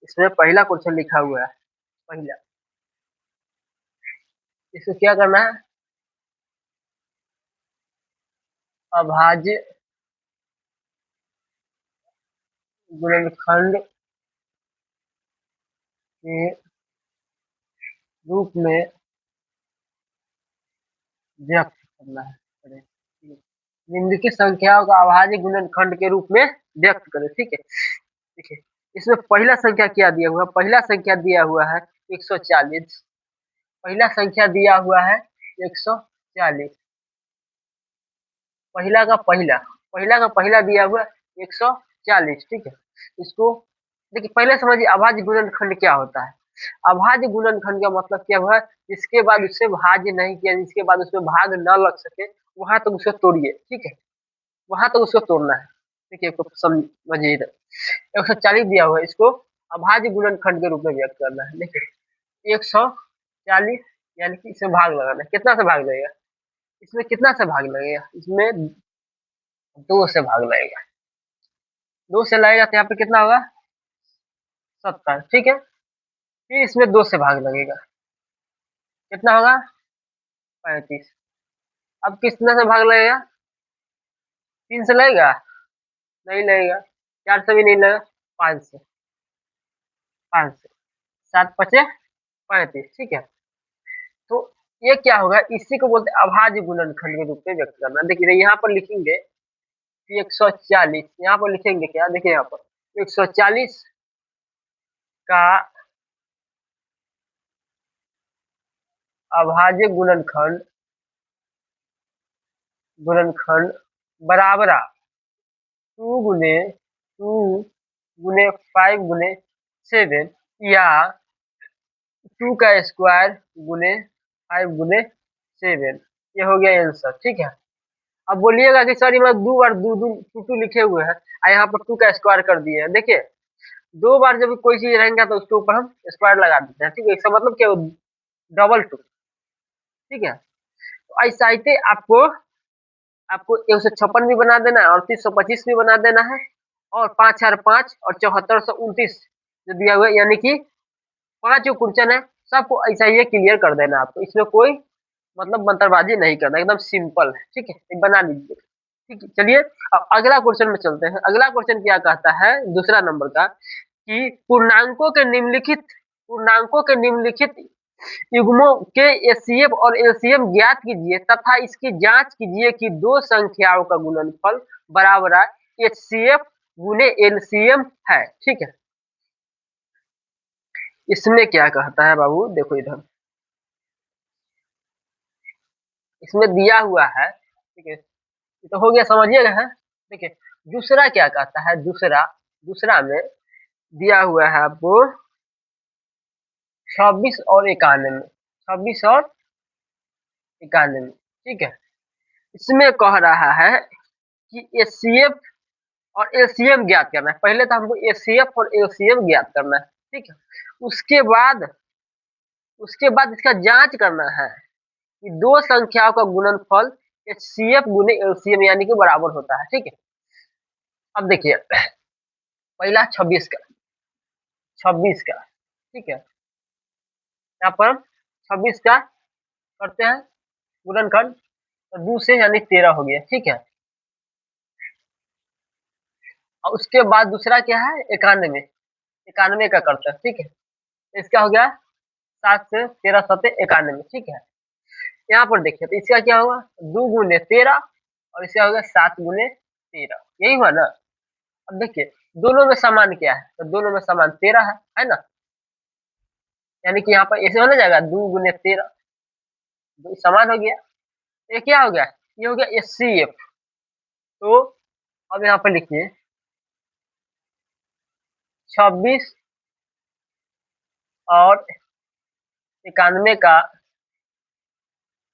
इसमें पहला क्वेश्चन लिखा हुआ है, पहला। इसको क्या करना है, अभाज्य गुणनखंड के रूप में व्यक्त करना है। निम्नलिखित संख्याओं का अभाज्य गुणनखंड के रूप में व्यक्त करें। ठीक है, देखिए इसमें पहला संख्या क्या दिया हुआ है, पहला संख्या दिया हुआ है 140। पहला संख्या दिया हुआ है 140। पहला का पहला दिया हुआ 140। ठीक है, इसको देखिए पहले समझिए अभाज्य गुणनखंड क्या होता है। अभाज्य गुणनखंड का मतलब क्या हुआ, जिसके बाद उससे भाज्य नहीं किया, जिसके बाद उसमें भाग न लग सके, वहां तक उसको तोड़िए। ठीक है, वहां तक उसको तोड़ना है। देखिए समझिए, 140 दिया हुआ है, इसको अभाज्य गुणनखंड के रूप में व्यक्त करना है। देखिए 140 यानी कि इसमें भाग लगाना है। कितना से भाग लगेगा, इसमें कितना से भाग लगेगा, इसमें 2 से भाग लगेगा। 2 से लगेगा तो यहाँ पे कितना होगा, 70। ठीक है, फिर इसमें 2 से भाग लगेगा, कितना होगा, 35। अब कितना से भाग लगेगा, 3 से लगेगा, नहीं लगेगा। 4 से भी नहीं लगेगा, 5 से, 7 पचे 35। ठीक है, तो ये क्या होगा, इसी को बोलते हैं अभाज्य गुणनखंड के रूप में व्यक्त करना। देखिए यहाँ पर लिखेंगे कि 140, यहाँ पर लिखेंगे क्या, देखिए यहाँ पर 140 का अभाज्य गुणनखंड बराबर 2 गुने 7 या 2 का स्क्वायर गुने 5 गुने 7। ये हो गया आंसर। ठीक है, अब बोलिएगा कि सर मैं 2 बार 2 लिखे हुए हैं और यहाँ पर 2 का स्क्वायर कर दिए हैं। देखिए 2 बार जब कोई चीज रहेंगे तो उसके ऊपर हम स्क्वायर लगा देते हैं। ठीक है, इसका मतलब क्या, डबल 2। ठीक है, तो ऐसा ही आपको 156 भी बना देना है और 325 भी बना देना है और 5005 और 7429 जो दिया हुआ है, यानी कि 5 जो क्वेश्चन है सबको ऐसा ही क्लियर कर देना आपको। इसमें कोई मतलब मंत्रबाजी नहीं करना, एकदम सिंपल है। ठीक है, बना लीजिए। ठीक है, चलिए अब अगला क्वेश्चन में चलते हैं। अगला क्वेश्चन क्या कहता है, दूसरा नंबर का, कि पूर्णांकों के निम्नलिखित युग्मों के एचसीएफ और एलसीएम ज्ञात कीजिए तथा इसकी जांच कीजिए कि दो संख्याओं का गुणनफल बराबर एचसीएफ गुने एलसीएम है। ठीक है, इसमें क्या कहता है बाबू, देखो इधर इसमें दिया हुआ है। ठीक है, तो हो गया, समझिएगा है। देखिए दूसरा क्या कहता है, दूसरा में दिया हुआ है आपको 26 और 91, 26 और 91। ठीक है, इसमें कह रहा है कि एचसीएफ और एलसीएम ज्ञात करना है। पहले तो हमको एचसीएफ और एलसीएम ज्ञात करना है। ठीक है, उसके बाद इसका जांच करना है कि दो संख्याओं का गुणनफल एचसीएफ गुने एलसीएम यानी कि बराबर होता है। ठीक है, अब देखिए पहला 26 का। ठीक है, यहाँ पर 26 का करते हैं गुणनखंड, तो 2 से यानी 13 हो गया। ठीक है, और उसके बाद दूसरा क्या है, 91 का करते हैं। ठीक है, इसका हो गया 7 से 13 7 91। ठीक है, यहाँ पर देखिए तो इसका क्या होगा, 2 गुने 13 और इसका होगा 7 गुने 13, यही हुआ ना। अब देखिए दोनों में समान क्या है, तो दोनों में समान 13 है ना, यानी कि यहाँ पर ऐसे होना जाएगा 2 गुने 13, समान हो गया। ये क्या हो गया, ये हो गया एचसीएफ। तो अब यहाँ पर लिखिए 26 और 91 का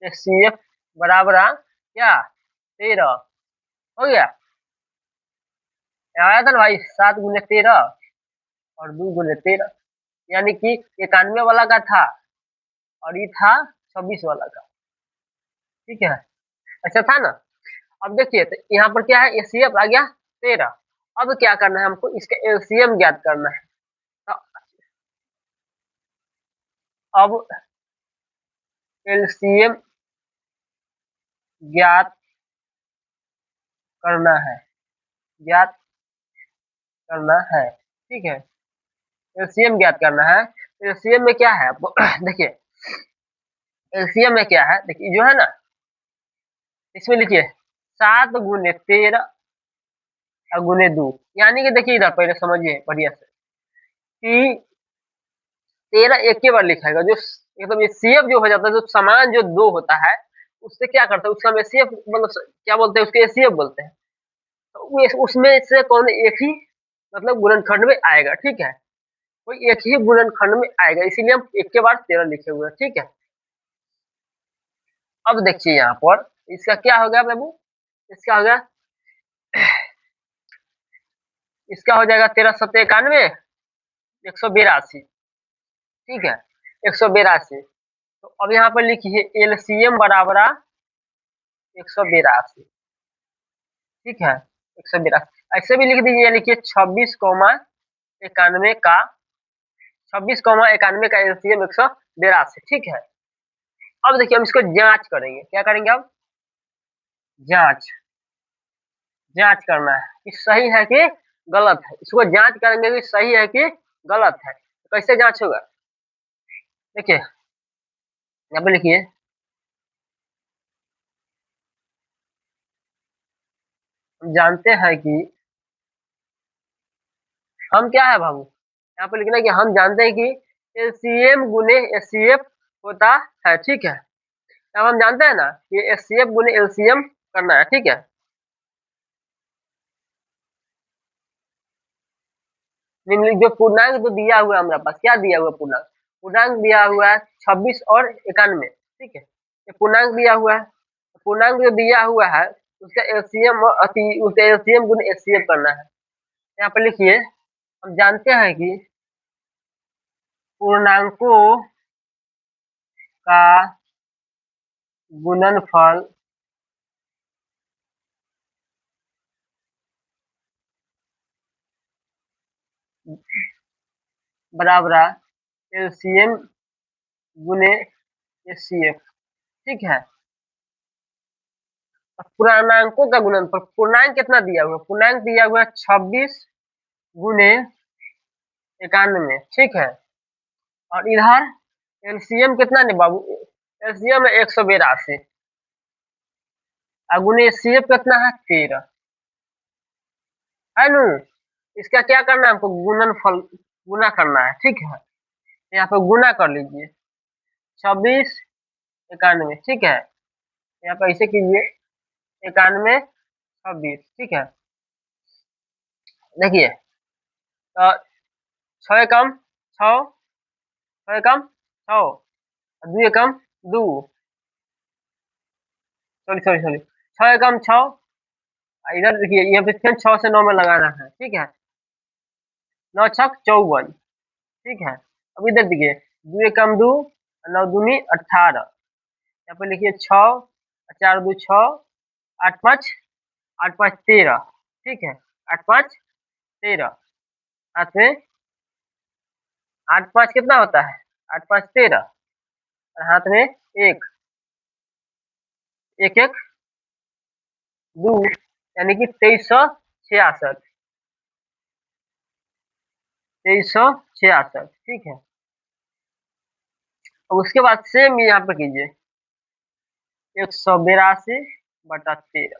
एचसीएफ बराबर क्या, 13 हो गया। आया था ना भाई, 7 गुने 13 और 2 गुने 13, यानी कि 91 वाला का था और ये था 26 वाला का। ठीक है, अच्छा था ना। अब देखिए तो यहाँ पर क्या है, एचसीएफ आ गया 13। अब क्या करना है हमको, इसका एलसीएम ज्ञात करना है। तो अब एलसीएम ज्ञात करना है, ज्ञात करना है, ठीक है। एलसीएम ज्ञात करना है। एलसीएम में क्या है आपको देखिए, एलसीएम में क्या है, देखिए जो है ना, इसमें लिखिए 7 × 13 और गुने 2, यानी कि देखिए इधर पहले समझिए बढ़िया से कि 13 एक ही बार लिखाएगा, जो एकदम ये सीएफ जो हो जाता है, जो समान जो 2 होता है, उससे क्या करता है, उसका हम एसीएफ मतलब क्या बोलते हैं, उसके एसीएफ बोलते हैं। तो उसमें से कौन एक ही मतलब गुणनखंड में आएगा, ठीक है। कोई एक ही गुणनखंड में आएगा, इसीलिए हम एक के बाद 13 लिखे हुए हैं, ठीक है। अब देखिए यहाँ पर इसका क्या हो गया बाबू, इसका हो गया, इसका हो जाएगा 13×7=91, 182, ठीक है, 182। तो अब यहाँ पर लिखिए एलसीएम बराबर 182, ठीक है, 182। ऐसे भी लिख दीजिए, लिखिए 26,91 का 26,91 का एलसीएम 182, ठीक है। अब देखिए हम इसको जांच करेंगे, क्या करेंगे अब, जांच, जांच करना है कि सही है कि गलत है। इसको जांच करेंगे कि सही है कि गलत है। तो कैसे जांच होगा, देखिए यहाँ पे लिखिए, हम जानते हैं कि हम क्या है बाबू, यहाँ पे लिखना है कि हम जानते हैं कि एलसीएम गुने एचसीएफ होता है, ठीक है। अब हम जानते हैं ना कि एचसीएफ गुने एलसीएम करना है, ठीक है। निम्नलिखित जो पूर्णांक जो दिया हुआ है हमारे पास, क्या दिया हुआ पूर्णांक, पूर्णांक दिया हुआ है 26 और 91, ठीक है। ये पूर्णांक दिया हुआ है, पूर्णांक जो दिया हुआ है उसका एलसीएम उसका एलसीएम गुने एचसीएफ करना है। यहाँ पे लिखिए, हम जानते हैं कि पूर्णांकों का गुणनफल बराबर एलसीएम गुने एचसीएफ, ठीक है। पूर्णांकों का गुणनफल, पूर्णांक कितना दिया हुआ है, पूर्णांक दिया हुआ है 26 × 91, ठीक है। और इधर एलसीएम कितना नहीं बाबू, एलसीएम है 182 और गुने एचसीएफ कितना है 13, है नु। इसका क्या करना है हमको, गुणनफल गुना करना है, ठीक है। यहाँ पे गुना कर लीजिए 26 × 91, ठीक है। यहाँ पे ऐसे कीजिए 91 26, ठीक है। देखिए तो 6 एकम 6, 6 एकम 6, 2 एकम 2, सॉरी सॉरी सॉरी, 6 एकम 6, इधर देखिए यहाँ पे फिर 6 से 9 में लगाना है, ठीक है। 9×6 = 54, ठीक है। अब इधर देखिए 2 एकम 2, 9 दूनी 18, यहाँ पे लिखिए 6, 4 2 6, 8 5, 8 5 13, ठीक है, 8 5 13, हाथ में 8 5 कितना होता है, 8 5 13, और हाथ में 1, 1 1 2, यानी कि 2366, 2366, ठीक है। अब उसके बाद सेम यहाँ पे कीजिए 182/13,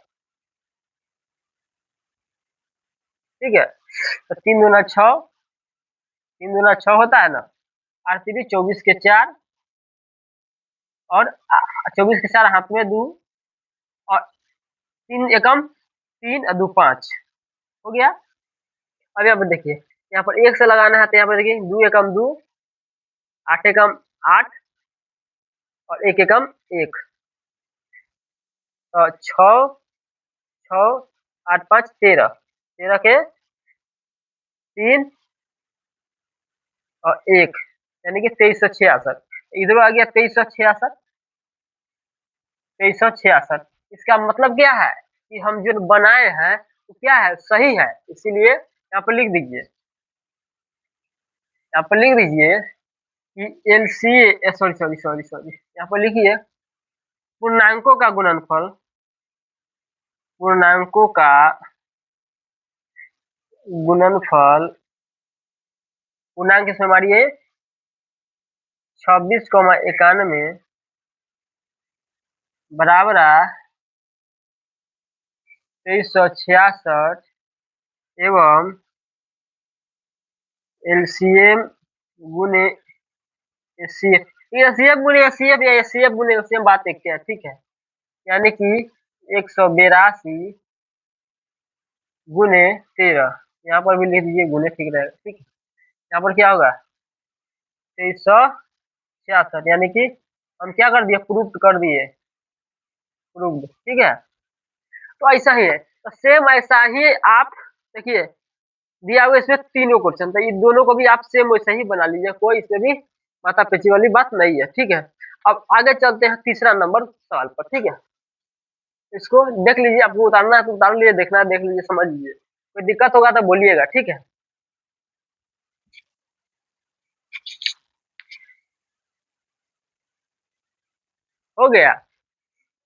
ठीक है। तो 3 दूना 6, 3 दूना 6 होता है ना, और 24 के 4, और 24 के 4 हाथ में 2, और 3 एकम 3 और 2 5, हो गया। अब यहाँ पर देखिए, यहाँ पर 1 से लगाना है, तो यहाँ पर देखिए 2 एकम 2, 8 एकम 8, और 1 एकम 1, तो 6 6 8 5 13, 13 के 3 और 1, यानी कि 2366, इधर आ गया 2366, 2366। इसका मतलब क्या है कि हम जो बनाए हैं वो क्या है, सही है, इसीलिए यहाँ पर लिख दीजिए, यहाँ पर लिख दीजिए कि LCA, sorry sorry sorry sorry, यहाँ पर लिखिए पूर्णांकों का गुणनफल, पूर्णांकों का गुणनफल, पूर्णांक इसमें हमारी है 26,91 बराबर 2366 एवं एलसीएम गुने एचसीएफ, एचसीएफ गुने एचसीएफ या एचसीएफ गुने एलसीएम बात एक है, ठीक है। यानी कि 182 गुने 13, यहाँ पर भी लिख दीजिए गुने, ठीक रहेगा, ठीक है। यहाँ पर क्या होगा 2366, यानी कि हम क्या कर दिए, प्रूफ कर दिए, प्रूफ, ठीक है। तो ऐसा ही है, तो सेम ऐसा ही आप देखिए दिया हुआ इसमें तीनों क्वेश्चन, तो ये दोनों को भी आप सेम वैसे ही बना लीजिए, कोई इसमें भी माथा पेची वाली बात नहीं है, ठीक है। अब आगे चलते हैं तीसरा नंबर सवाल पर, ठीक है। इसको देख लीजिए, आपको उतारना है तो उतार लीजिए, देखना है देख लीजिए, समझ लीजिए, कोई दिक्कत होगा तो बोलिएगा, ठीक है। हो गया,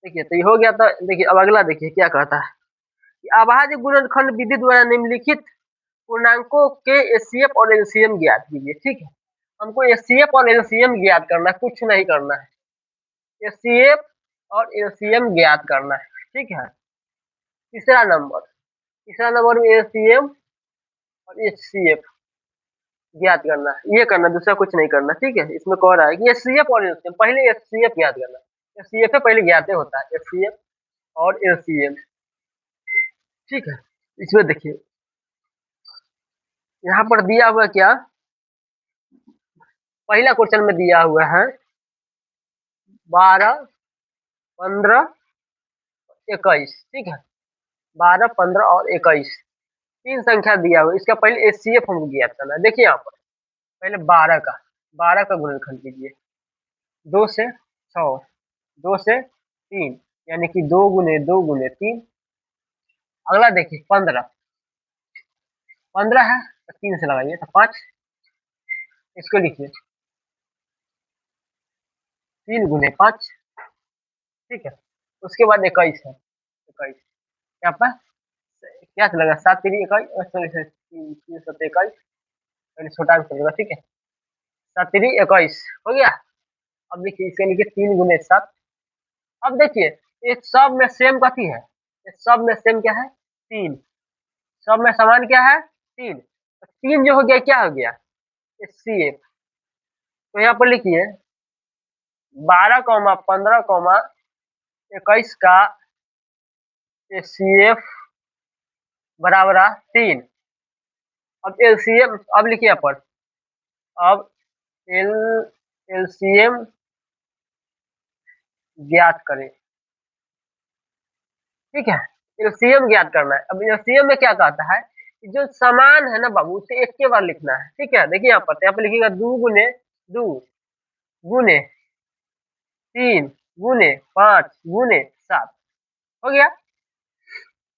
देखिए तो ये हो गया, तो देखिए अब अगला देखिए क्या कहता है कि अभाज्य गुणनखंड विधि द्वारा निम्नलिखित पूर्णांकों के एचसीएफ और एलसीएम ज्ञात कीजिए, ठीक है। हमको एचसीएफ और एलसीएम ज्ञात करना है, कुछ नहीं करना है, एचसीएफ और एलसीएम ज्ञात करना है, ठीक है। तीसरा नंबर, तीसरा नंबर में एलसीएम और एचसीएफ ज्ञात करना है, ये करना, दूसरा कुछ नहीं करना, ठीक है। इसमें कह रहा है कि एचसीएफ और एलसीएम, पहले एचसीएफ ज्ञात करना, एचसीएफ पहले ज्ञात होता है, एचसीएफ और एलसीएम, ठीक है। इसमें देखिए यहाँ पर दिया हुआ क्या, पहला क्वेश्चन में दिया हुआ है 12, 15, 21, ठीक है। 12, 15 और 21 तीन संख्या दिया हुआ है, इसका पहले एचसीएफ हमको ज्ञात करना है। देखिए यहाँ पर पहले 12 का गुणनखंड कीजिए, 2 से 6, 2 से 3, यानी कि 2 गुने 2 गुने 3। अगला देखिए 15, 15 है तो 3 से लगाइए तो 5, इसको लिखिए 3 गुने 5, ठीक है। उसके बाद 21 है, 21 यहाँ पर क्या से लगा, 7 3 21, सॉरी सॉरी 3 7 21, पहले छोटा से चलेगा, ठीक है। 7 3 21 हो गया। अब देखिए इसके लिखिए 3 गुने 7। अब देखिए ये सब में सेम कथी है, ये सब में सेम क्या है, 3, सब में समान क्या है, 3, तो 3 जो हो गया क्या हो गया, एचसीएफ। तो यहाँ पर लिखिए 12, 15, 21 का एचसीएफ बराबर 3। अब एलसीएम, अब लिखिए यहाँ पर, अब एल एलसीएम ज्ञात करें, ठीक है। एलसीएम ज्ञात करना है। अब एलसीएम में क्या कहता है कि जो समान है ना बाबू, उसे एक के बार लिखना है, ठीक है। देखिए यहाँ पे लिखिएगा 2 गुने 2 गुने 3 गुने 5 गुने 7 हो गया।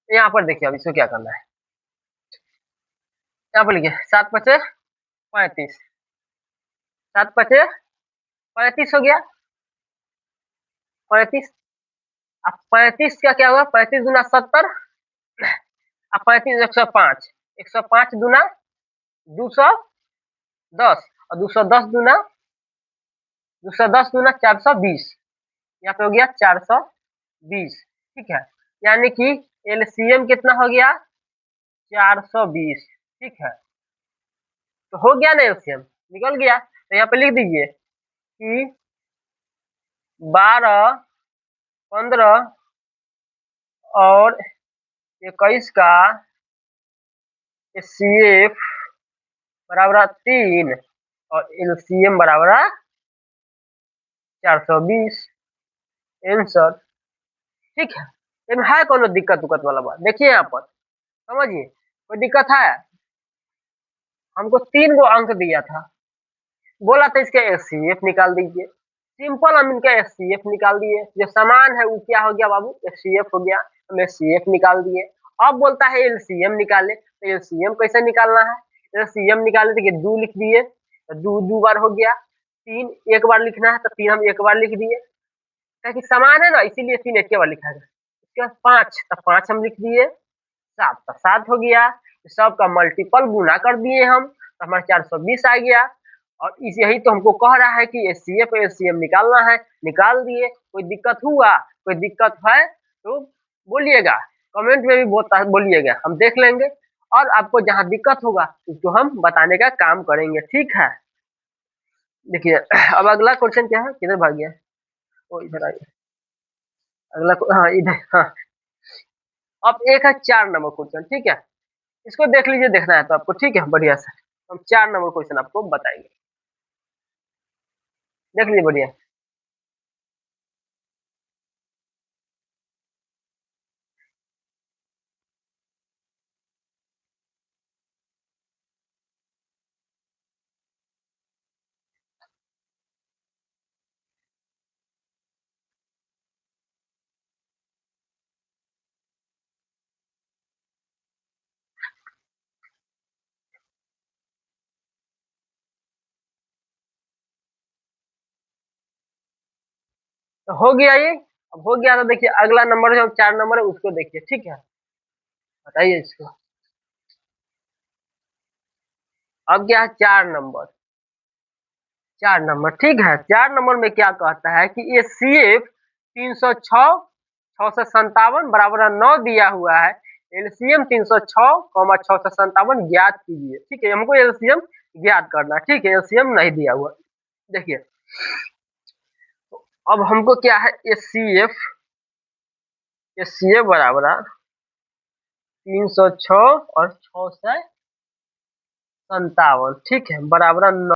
यहाँ पर देखिए अब इसको क्या करना है, यहाँ पर लिखिए 7 पचे 35, 7 पचे 35 हो गया, 35। अब 35 का क्या हुआ, 35 गुना 70, अब 35 105, 105 गुना 210, और 210 गुना 420, यहाँ पे हो गया 420, ठीक है। यानी कि एलसीएम कितना हो गया, 420, ठीक है। तो हो गया ना एलसीएम, निकल गया। तो यहाँ पे लिख दीजिए कि 12, 15 और 21 का एचसीएफ बराबर 3 और एलसीएम बराबर 420, आंसर, ठीक है। इसमें है कोनो दिक्कत उक्कत वाला बात, देखिए यहाँ पर समझिए, कोई दिक्कत है, हमको 3 गो अंक दिया था, बोला था इसका एचसीएफ निकाल दीजिए, सिंपल हम इनका एचसीएफ निकाल दिए, जो समान है वो क्या हो गया बाबू, एचसीएफ हो गया, हम एचसीएफ निकाल दिए। अब बोलता है एलसीएम निकाले, तो एलसीएम कैसे निकालना है, एलसीएम निकाले, देखिए 2 लिख दिए तो 2 2 बार हो गया, 3 एक बार लिखना है तो 3 हम एक बार लिख दिए, ताकि समान है ना इसीलिए 3 एक बार लिखा है। उसके बाद 5 तो 5 हम लिख दिए, 7 तो 7 हो गया, सबका मल्टीपल गुना कर दिए हम तो हमारा 420 आ गया। और इस यही तो हमको कह रहा है कि एचसीएफ और एचसीएम निकालना है, निकाल दिए। कोई दिक्कत हुआ, कोई दिक्कत है तो बोलिएगा, कमेंट में भी बोलिएगा, हम देख लेंगे। और आपको जहाँ दिक्कत होगा उसको हम बताने का काम करेंगे, ठीक है। देखिए अब अगला क्वेश्चन क्या है, किधर भाग गया, ओ इधर आ गया। हाँ इधर, हाँ। अब एक है 4 नंबर क्वेश्चन, ठीक है। इसको देख लीजिए, देखना है तो आपको, ठीक है, बढ़िया से। हम 4 नंबर क्वेश्चन आपको बताएंगे, देख लीजिए बढ़िया। तो हो गया ये, अब हो गया तो देखिए अगला नंबर जो 4 नंबर है उसको देखिए, ठीक है। बताइए इसको। अब क्या है 4 नंबर, 4 नंबर, ठीक है। 4 नंबर में क्या कहता है कि ये सीएफ 306 657 बराबर 9 दिया हुआ है। एलसीएम 306 657 ज्ञात कीजिए, ठीक है। हमको एलसीएम ज्ञात करना है, ठीक है, एलसीएम नहीं दिया हुआ। देखिए अब हमको क्या है, एचसीएफ बराबर 306 और 657, ठीक है, बराबर 9।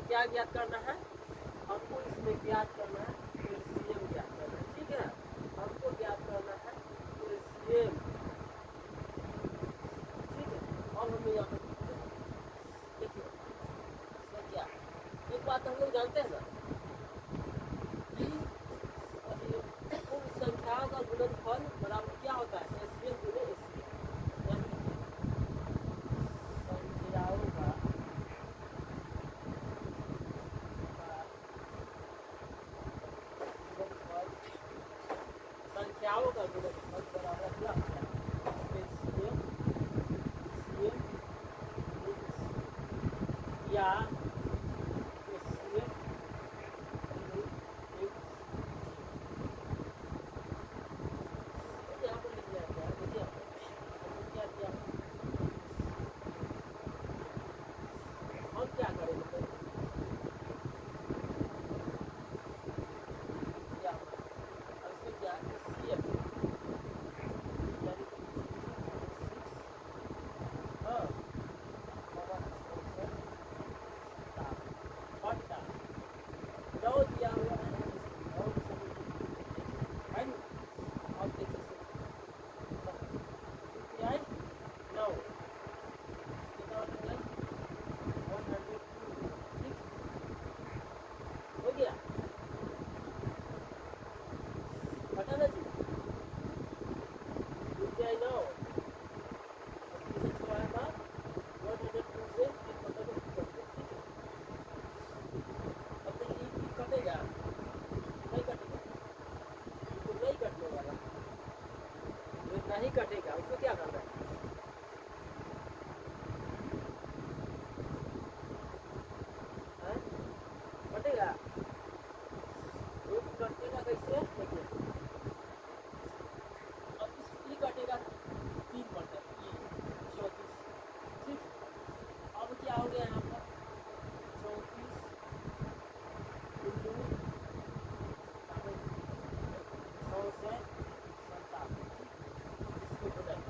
क्या ज्ञात करना है, हमको इसमें ज्ञात करना है, एलसीएम ज्ञात करना है, ठीक है। हमको ज्ञात करना है एलसीएम, ठीक है। अब हमें यहाँ पर देखिए इसमें क्या, एक बात हम लोग जानते हैं ना कि कुल संख्याओं का गुणनफल बराबर क्या होता है, एलसीएम गुणे एलसीएम, संख्याओं का संख्याओं का गुणनफल बराबर क्या होता है, एलसीएम या एलसीएम यहाँ पर लिख लिया गया है। देखिए हमने क्या किया, हम क्या करेंगे पहले, क्या इसमें क्या है सीएफ यानी कि 6 हाँ बट्टा 9 दिया हुआ है, 9 है ना। अब देखिए यूपीआई 9 कितना निकला 102, ठीक हो गया, बता ना जी। यूपीआई 9 से छुड़ाया था 102 से एक बटन को कर दिया, ठीक है। अब देखिए ये कटेगा नहीं कटेगा, बिल्कुल नहीं कटने वाला, ये नहीं कटेगा, उसको क्या करना है, हैं? कटेगा, ये कटेगा कैसे देखिए। अब ये कटेगा 3 बटन, ये 34, ठीक। अब क्या हो गया यहाँ पर 34 657, इसको बताइए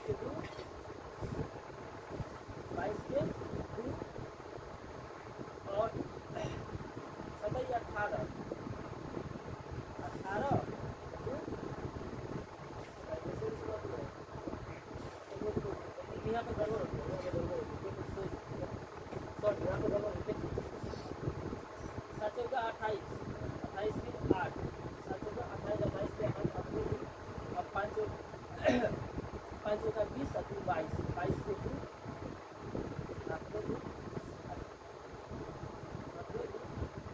के 2, 22 के 2 और 17 या 18, 18 यहाँ पे गड़बड़ होती है, सॉरी यहाँ पे गड़बड़ होती है। 7 चौका 28, 28 के 8, 7 चौका 28, 28 के 8 अपने भी, अब 5 चौका 20, 22, 22 के 2 अपने भी,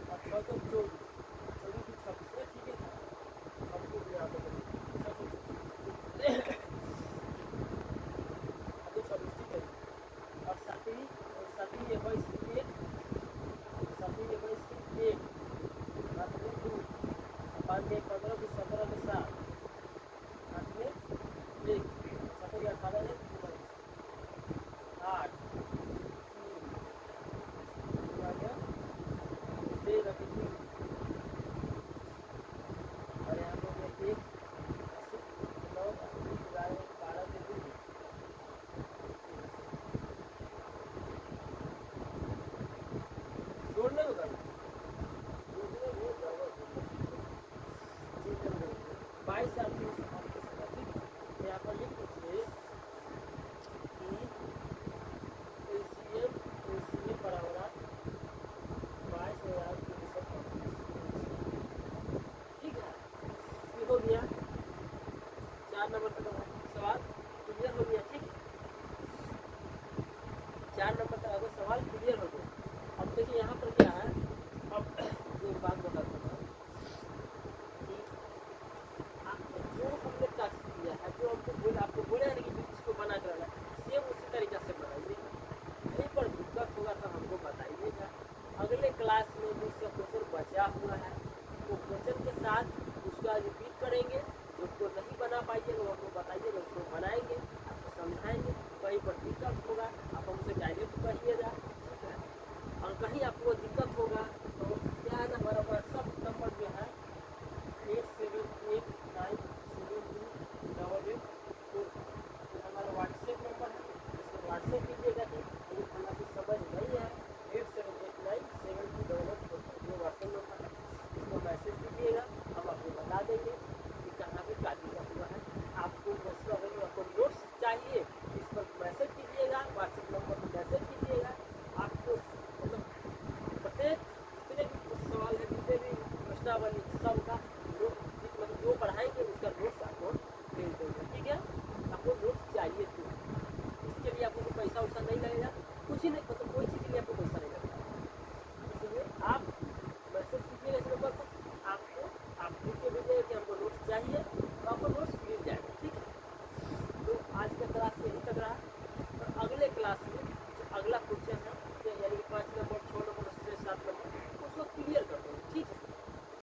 और 6 चौक 24, 24 26, ठीक है ना, अब तो यहाँ पे 7 21 के 1, 7 21 के 1, 7 में 2, 5 में 15 के 17 के 7, 8 में 1, 7 या 18 है 8, 13 के 3, और यहाँ पर 1, 9, 11 के 2, जोड़ने में करना, जोड़ने में ज़्यादा जोड़ने 22 आपकी समाप्त होगा, ठीक है। यहाँ पर लिख दीजिए कि LCM बराबर 22,325, ठीक है। ये हो गया 4 नंबर तक सवाल क्लियर हो गया, ठीक है। 4 नंबर तक अगर सवाल क्लियर हो गया, अब देखिए यहाँ पर क्या है, अब एक बात बताता हूँ कि जो हमने टास्क किया है, जो आपको बोले हैं कि इसको बना कर रहा है, सेम उसी तरीका से बनाइए। कहीं पर दिक्कत होगा तो हमको बताइएगा। अगले क्लास में दूसरा क्वेश्चन बचा हुआ है, तो क्वेश्चन के साथ उसका रिपीट करेंगे। जो नहीं बना पाइएगा वो हमको बताइएगा, उसको बनाएंगे, आपको समझाएंगे। कहीं पर